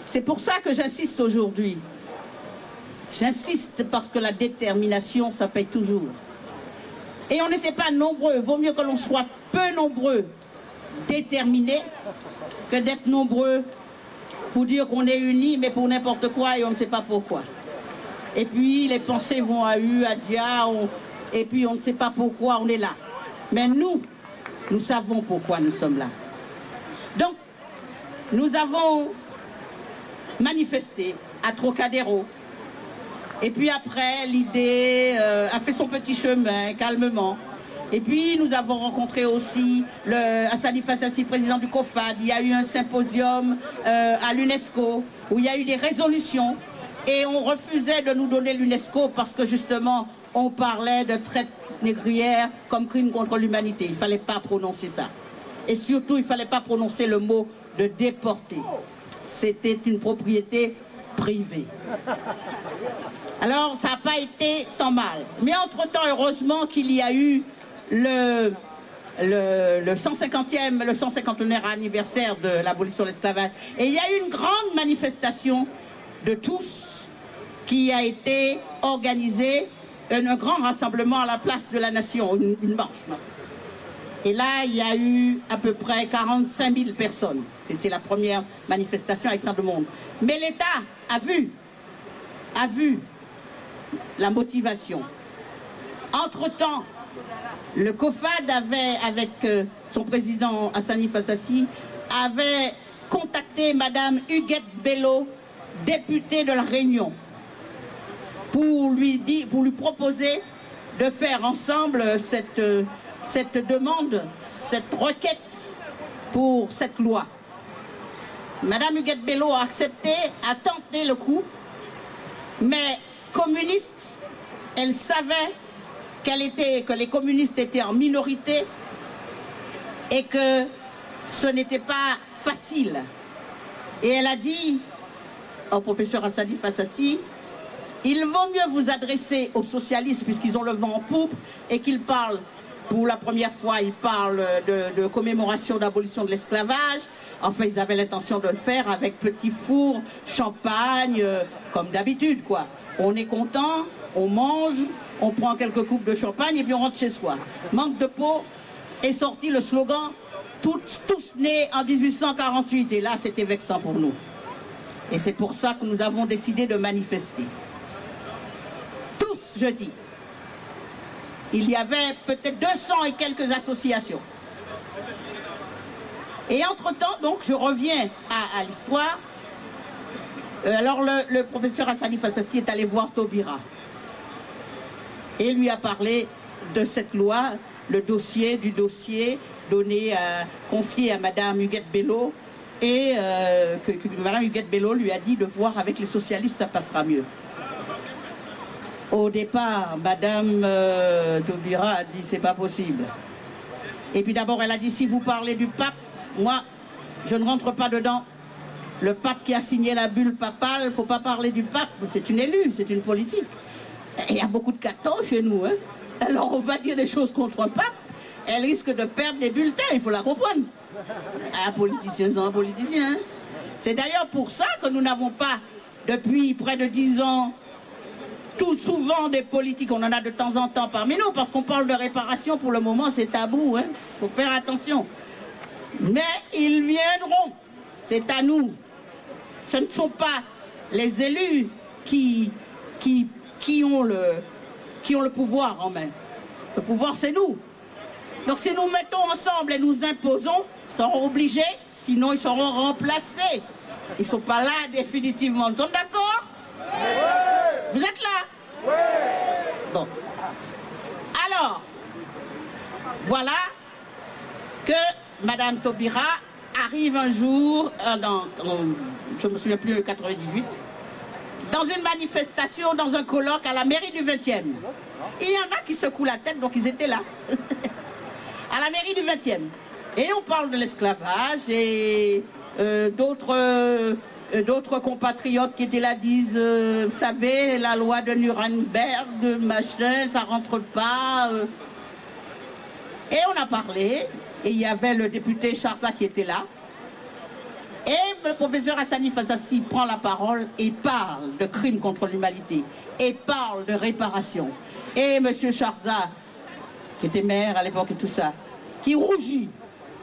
C'est pour ça que j'insiste aujourd'hui. J'insiste parce que la détermination, ça paye toujours. Et on n'était pas nombreux. Vaut mieux que l'on soit peu nombreux, déterminés, que d'être nombreux pour dire qu'on est unis, mais pour n'importe quoi et on ne sait pas pourquoi. Et puis les pensées vont à U, à Dia, et puis on ne sait pas pourquoi on est là. Mais nous savons pourquoi nous sommes là. Donc, nous avons manifesté à Trocadéro. Et puis après, l'idée a fait son petit chemin, calmement. Et puis, nous avons rencontré aussi Hassani Fassassi, président du COFAD. Il y a eu un symposium à l'UNESCO, où il y a eu des résolutions. Et on refusait de nous donner l'UNESCO parce que, justement, on parlait de traite négrière comme crime contre l'humanité. Il ne fallait pas prononcer ça. Et surtout, il ne fallait pas prononcer le mot de déporter. C'était une propriété privée. Alors, ça n'a pas été sans mal. Mais entre-temps, heureusement qu'il y a eu le 151e anniversaire de l'abolition de l'esclavage. Et il y a eu une grande manifestation de tous qui a été organisée, un grand rassemblement à la place de la Nation, une marche. Et là, il y a eu à peu près 45 000 personnes. C'était la première manifestation avec tant de monde. Mais l'État a vu la motivation. Entre-temps, le COFAD avait, avec son président Hassani Fassassi, avait contacté Madame Huguette Bello, députée de la Réunion, pour lui proposer de faire ensemble cette demande, cette requête pour cette loi. Madame Huguette Bello a accepté, a tenté le coup, mais communiste, elle savait que les communistes étaient en minorité et que ce n'était pas facile. Et elle a dit au professeur Hassani Fassassi, il vaut mieux vous adresser aux socialistes puisqu'ils ont le vent en poupe et qu'ils parlent, pour la première fois, ils parlent de commémoration d'abolition de l'esclavage. Enfin, ils avaient l'intention de le faire avec petit four, champagne, comme d'habitude, quoi. On est content, on mange, on prend quelques coupes de champagne et puis on rentre chez soi. Manque de peau, est sorti le slogan « tous nés en 1848 ». Et là, c'était vexant pour nous. Et c'est pour ça que nous avons décidé de manifester. Tous, je dis. Il y avait peut-être 200 et quelques associations. Et entre-temps, donc, je reviens à l'histoire. Alors, le professeur Hassani Fassassi est allé voir Taubira et lui a parlé de cette loi, du dossier donné, confié à Madame Huguette Bello, et que Madame Huguette Bello lui a dit de voir avec les socialistes, ça passera mieux. Au départ, Madame Taubira a dit c'est pas possible. Et puis d'abord, elle a dit si vous parlez du pape, moi, je ne rentre pas dedans. Le pape qui a signé la bulle papale, il ne faut pas parler du pape, c'est une élue, c'est une politique. Il y a beaucoup de cathos chez nous, hein. Alors on va dire des choses contre un pape, elle risque de perdre des bulletins, il faut la comprendre. Un politicien sans un politicien. Hein. C'est d'ailleurs pour ça que nous n'avons pas, depuis près de 10 ans, tout souvent des politiques, on en a de temps en temps parmi nous, parce qu'on parle de réparation, pour le moment c'est tabou, hein. Faut faire attention. Mais ils viendront, c'est à nous. Ce ne sont pas les élus qui ont le pouvoir en main. Le pouvoir, c'est nous. Donc si nous mettons ensemble et nous imposons, ils seront obligés, sinon ils seront remplacés. Ils ne sont pas là définitivement. Nous sommes d'accord? Vous êtes là? Bon. Alors, voilà que Madame Taubira arrive un jour, je ne me souviens plus, 98, dans une manifestation, dans un colloque à la mairie du 20e. Il y en a qui secouent la tête, donc ils étaient là, à la mairie du 20e. Et on parle de l'esclavage et d'autres compatriotes qui étaient là disent, vous savez, la loi de Nuremberg, machin, ça rentre pas. Et on a parlé, et il y avait le député Charza qui était là. Et le professeur Hassani Fassassi prend la parole et parle de crimes contre l'humanité et parle de réparation. Et M. Charza, qui était maire à l'époque et tout ça, qui rougit,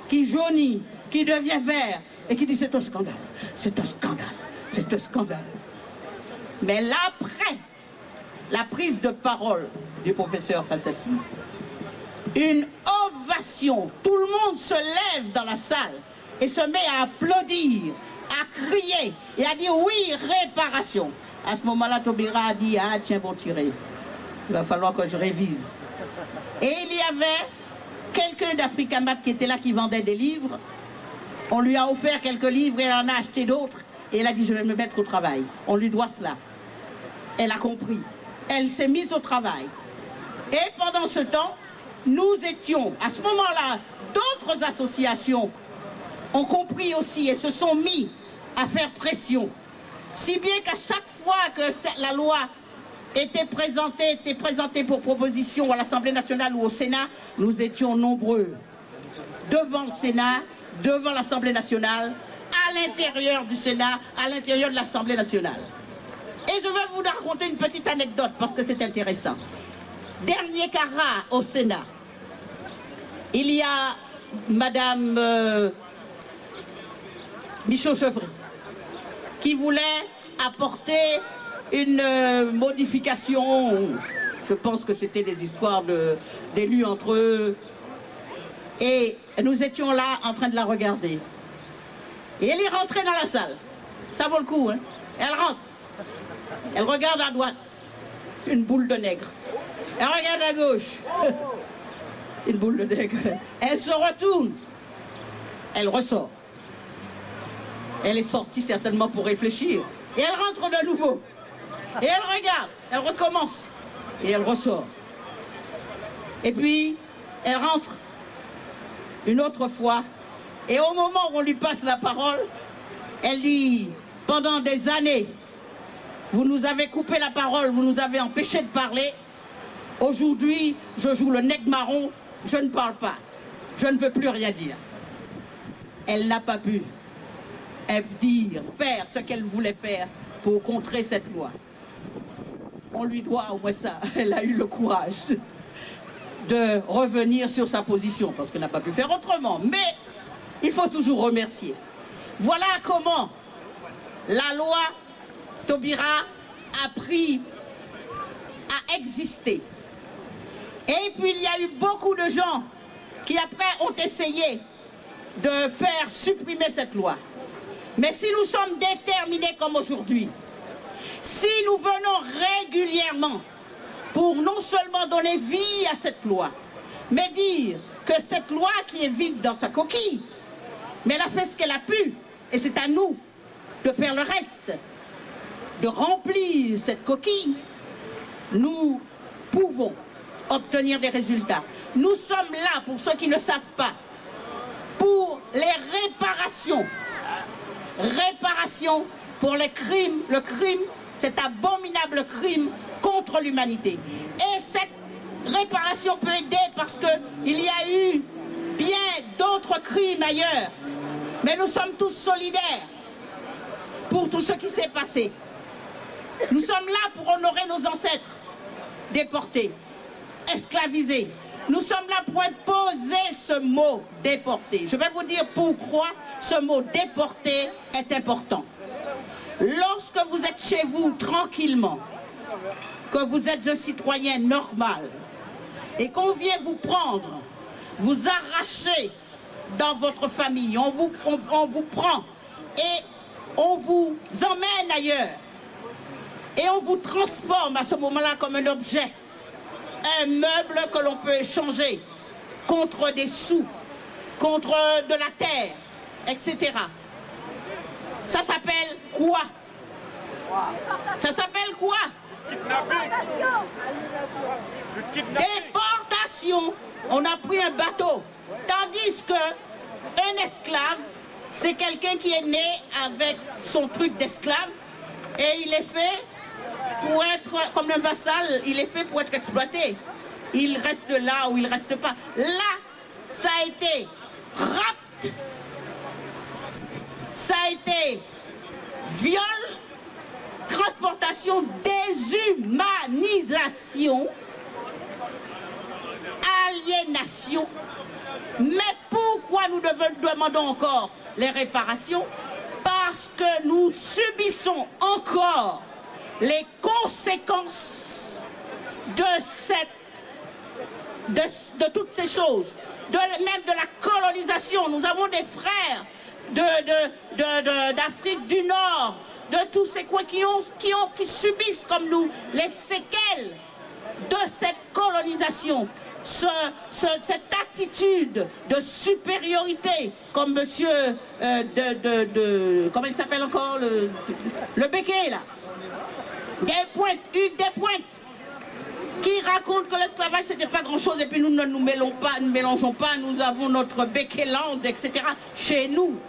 qui jaunit, qui devient vert et qui dit c'est un scandale, c'est un scandale, c'est un scandale. Mais là, après la prise de parole du professeur Fassassi, une ovation, tout le monde se lève dans la salle et se met à applaudir, à crier et à dire oui, réparation. À ce moment-là, Taubira a dit, ah tiens, bon tiré, il va falloir que je révise. Et il y avait quelqu'un d'Africamat qui était là, qui vendait des livres. On lui a offert quelques livres et elle en a acheté d'autres. Et elle a dit, je vais me mettre au travail. On lui doit cela. Elle a compris. Elle s'est mise au travail. Et pendant ce temps, nous étions, à ce moment-là, d'autres associations ont compris aussi et se sont mis à faire pression. Si bien qu'à chaque fois que la loi était présentée pour proposition à l'Assemblée nationale ou au Sénat, nous étions nombreux devant le Sénat, devant l'Assemblée nationale, à l'intérieur du Sénat, à l'intérieur de l'Assemblée nationale. Et je vais vous raconter une petite anecdote parce que c'est intéressant. Dernier carat au Sénat, il y a Madame Michaud-Chevry qui voulait apporter une modification. Je pense que c'était des histoires d'élus entre eux. Et nous étions là en train de la regarder. Et elle est rentrée dans la salle. Ça vaut le coup, hein? Elle rentre. Elle regarde à droite. Une boule de nègre. Elle regarde à gauche. Une boule de nègre. Elle se retourne. Elle ressort. Elle est sortie certainement pour réfléchir. Et elle rentre de nouveau. Et elle regarde. Elle recommence. Et elle ressort. Et puis, elle rentre une autre fois. Et au moment où on lui passe la parole, elle dit, pendant des années, vous nous avez coupé la parole, vous nous avez empêché de parler. Aujourd'hui, je joue le nègre marron, je ne parle pas. Je ne veux plus rien dire. Elle n'a pas pu dire, faire ce qu'elle voulait faire pour contrer cette loi. On lui doit au moins ça. Elle a eu le courage de revenir sur sa position, parce qu'elle n'a pas pu faire autrement. Mais il faut toujours remercier. Voilà comment la loi Taubira a existé. Et puis il y a eu beaucoup de gens qui après ont essayé de faire supprimer cette loi. Mais si nous sommes déterminés comme aujourd'hui, si nous venons régulièrement pour non seulement donner vie à cette loi, mais dire que cette loi qui est vide dans sa coquille, mais elle a fait ce qu'elle a pu, et c'est à nous de faire le reste, de remplir cette coquille, nous pouvons obtenir des résultats. Nous sommes là, pour ceux qui ne savent pas, pour les réparations. Réparation pour les crimes, le crime, cet abominable crime contre l'humanité. Et cette réparation peut aider parce qu'il y a eu bien d'autres crimes ailleurs. Mais nous sommes tous solidaires pour tout ce qui s'est passé. Nous sommes là pour honorer nos ancêtres déportés, esclavisés. Nous sommes là pour imposer ce mot déporté. Je vais vous dire pourquoi ce mot déporté est important. Lorsque vous êtes chez vous tranquillement, que vous êtes un citoyen normal et qu'on vient vous prendre, vous arracher dans votre famille, on vous prend et on vous emmène ailleurs et on vous transforme à ce moment-là comme un objet, un meuble que l'on peut échanger contre des sous, contre de la terre, etc. Ça s'appelle quoi? Ça s'appelle quoi? Déportation. On a pris un bateau. Tandis qu'un esclave, c'est quelqu'un qui est né avec son truc d'esclave et il est fait pour être, comme un vassal, il est fait pour être exploité. Il reste là ou il ne reste pas. Là, ça a été rapt. ça a été viol, transportation, déshumanisation, aliénation. Mais pourquoi nous demandons encore les réparations? Parce que nous subissons encore les conséquences de toutes ces choses, même de la colonisation. Nous avons des frères d'Afrique du Nord, de tous ces coins qui subissent comme nous les séquelles de cette colonisation, cette attitude de supériorité, comme monsieur comment il s'appelle encore, le Béquet là, Hugues Despointes, qui raconte que l'esclavage c'était pas grand chose et puis nous ne nous mélangeons pas, nous avons notre Béquetland, etc. Chez nous.